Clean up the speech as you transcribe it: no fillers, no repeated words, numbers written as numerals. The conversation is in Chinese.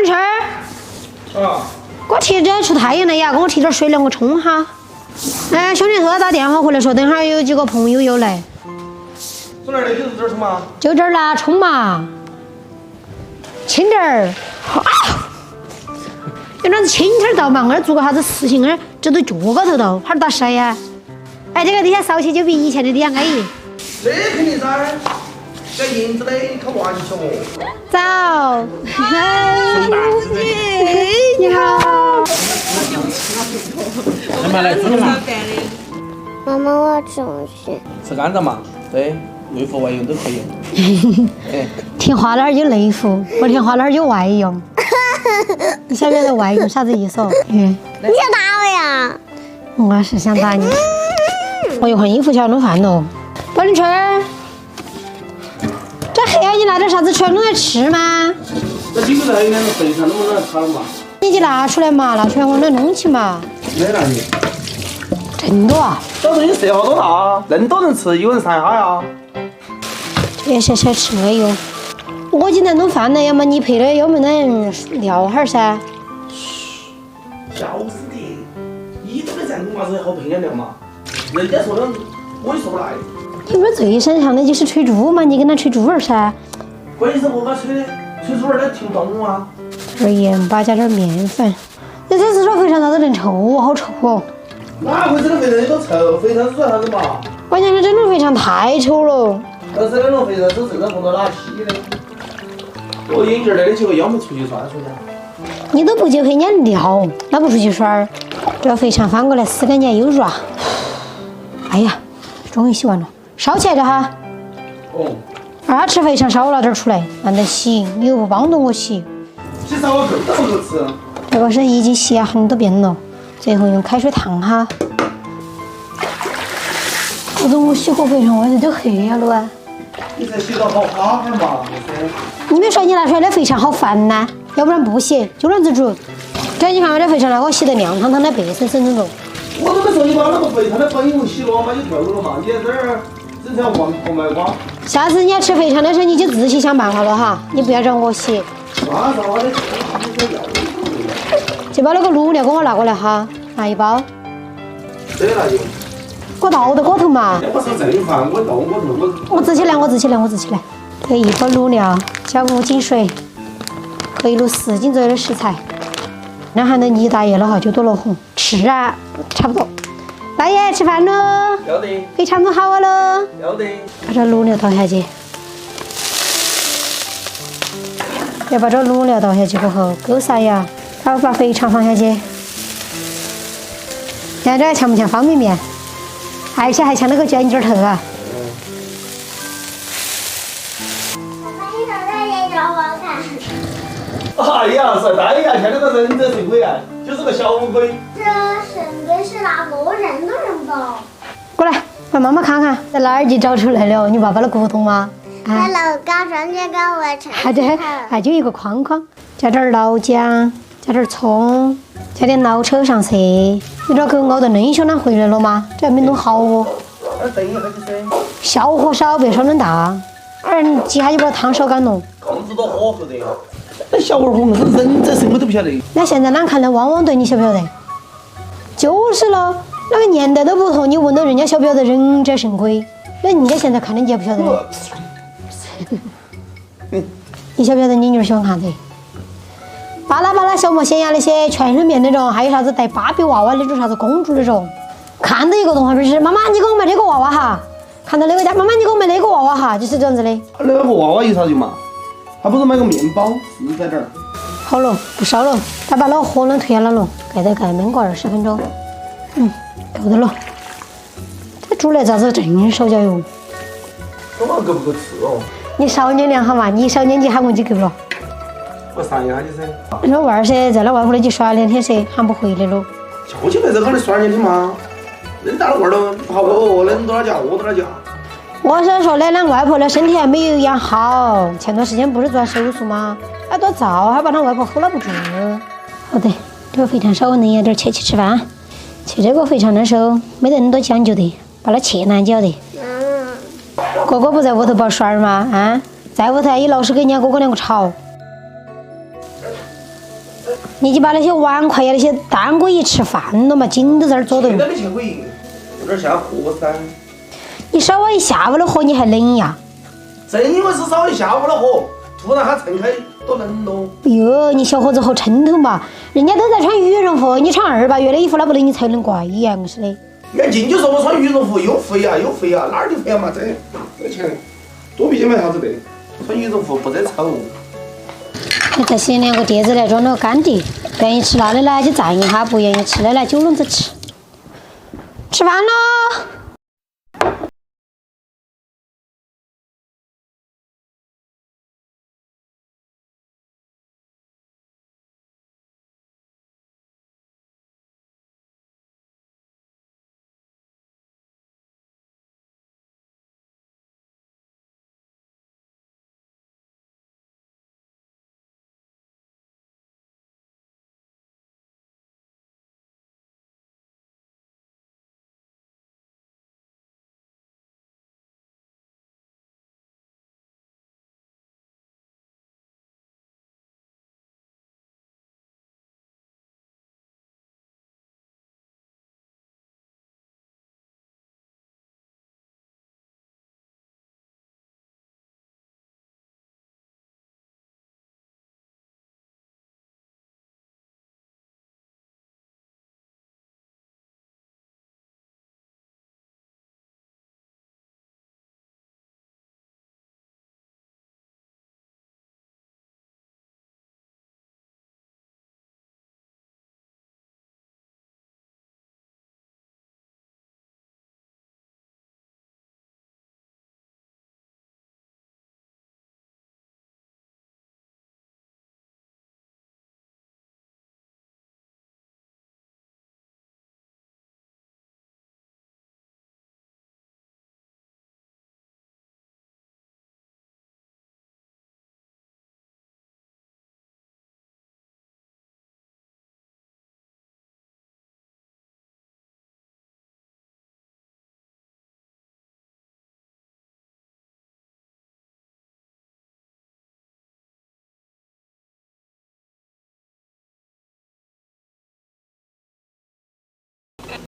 宝春儿，啊，给我提点出太阳了呀，给我提点水凉我冲哈。哎，兄弟突然打电话回来说，等会儿有几个朋友又来，从哪儿来？就是这儿冲吗？就这儿啦，冲嘛，轻点儿。啊！有点子轻点儿到嘛，我这做个啥子事情，我这都脚高头到，哈儿打谁呀？哎，这个底下烧起就比以前的底下安逸。那肯定噻，这银子的，你开玩笑哦。早，嗨，你好。来嘛，来吃嘛。妈妈，我要吃东西。吃甘蔗嘛，对，内服外用都可以。哎，填花篮有内服，不填花篮有外用。你晓不晓得外用啥子意思哦？你想打我呀？我是想打你。我又换衣服去要弄饭喽。宝林春儿，这黑夜你拿点啥子出来弄来吃吗？这几个在那个肥肠，能不能炒嘛？你就拿出来嘛，拿出来我来弄起嘛。没拿你。真多啊！这东西射好多大，恁多人吃，有人3下呀。这些小吃没用。我今天弄饭了，要么你配的，要么能聊哈儿噻。小声点，你这个这样子嘛是好配合聊嘛？人家说的我也说不来。你不是最擅长的就是吹猪嘛？你跟他吹猪儿噻。关键是我把吹的吹出来的听不懂啊。这儿盐巴加点面粉。你这是说肥肠咋子能臭哦？好臭哦！哪会这个肥肠都臭？肥肠是做啥子嘛？关键是这种肥肠太臭了。但是那种肥肠是正常放到哪去的？我眼镜儿那里结果要么出去涮出去。你都不就陪人家聊，那不出去耍儿？这肥肠翻过来撕干净又软。哎呀，终于洗完了，烧起来着哈。哦。二吃肥肠少拿点出来，懒得洗，你又不帮着我洗。洗烧我更不够吃。这个是已经洗了很多遍了，最后用开水烫哈。我说我洗过肥肠，为啥就黑了啊？你才洗到好哈哈嘛，你没说你拿出来的肥肠好烦呐？要不然不洗，就这样子煮。这你看我这肥肠那个洗得亮堂堂的，白生生的了。我都没说你把那个肥肠的粉用洗了嘛，就掉了嘛，你在这儿整成黄婆卖瓜。下次你要吃肥肠的时候，你就自己想办法了哈，你不要让我洗。马上我的就把那个卤料给我拿过来哈，拿一包。这那就。我倒到锅头嘛。要不是正饭，我倒锅头我自己来，我自己来，我自己来。这一包卤料加5斤水，可以卤4斤左右的食材。那喊到你大爷了哈，就多了红吃啊，差不多。大爷吃饭喽。要得。肥肠弄好了。要得。把这卤料倒下去。要把这卤料倒下去过后，勾撒呀，然后把肥肠放下去。看这像不像方便面？而且还像那个卷卷头啊！爸爸，你说这眼镜好好看。哎呀，是对呀，现在个忍者神龟啊，就是个小乌龟。这神龟是哪个？我认都认不到。过来，让妈妈看看，在哪儿就找出来了？你爸爸的骨头吗？在楼高上这个我吃。还就一个框框，加点老姜，加点葱，加点老抽上色。你这狗熬得嫩凶，它回来了吗？这还没弄好哦。等一下就是小火烧，别烧恁大。几下就把汤烧干了。控制到火候的。那小娃儿我们是忍者神龟都不晓得。那现在啷看的汪汪队，你晓不晓得？就是咯，那个年代都不同，你问到人家晓不晓得忍者神龟？那人家现在看的你也不晓得的。你晓不晓得你女儿喜欢看的？巴拉巴拉小魔仙呀那些全身面那种，还有啥子带芭比娃娃那种啥子公主那种，看到一个动画片就是妈妈你给我买这个娃娃哈，看到那个家妈妈你给我买那个娃娃哈，就是这样子的。那个娃娃有啥用嘛？还不如买个面包实在点儿。好了，不烧了，他把那个火能退下来了，盖到盖焖个20分钟。够得了。这煮来咋子真烧焦哟？这玩意够不够吃哦？你少年量好嘛，你少年纪喊我就够了。我上一下就是。那娃儿噻，在那外婆那去耍2天噻，喊不回来了。就在这搞的耍2天嘛，恁大了娃儿了，好哦，恁多少家，我多少家。我是说的，俺外婆的身体还没有养好，前段时间不是做完手术吗？还多燥，还把他外婆 hold 不住。好的，这个肥肠稍微嫩一点，切吃饭。切这个肥肠的时候没得那么多讲究的，把它切烂嚼的。哥哥不在屋头抱孙儿吗？啊，在屋头还有老是跟人家哥哥2个吵。你就把那些碗筷呀、那些单归一吃饭了嘛，紧都在那儿坐着。现在没钱可以，有点下火噻。你烧完一下午的火，你还冷呀？正因为是烧一下午的火，突然它蹭开多冷咯。哟，你小伙子好撑头嘛！人家都在穿羽绒服，你穿200月的衣服，那不能你才能怪一样似的。眼镜就说我穿羽绒服又肥啊又肥啊，哪儿就肥啊嘛？这钱多比些买啥子的？穿羽绒服不得丑。你再选2个碟子来装那个干碟，愿意吃辣的呢就蘸一下，不愿意吃的来9笼子吃。吃饭喽！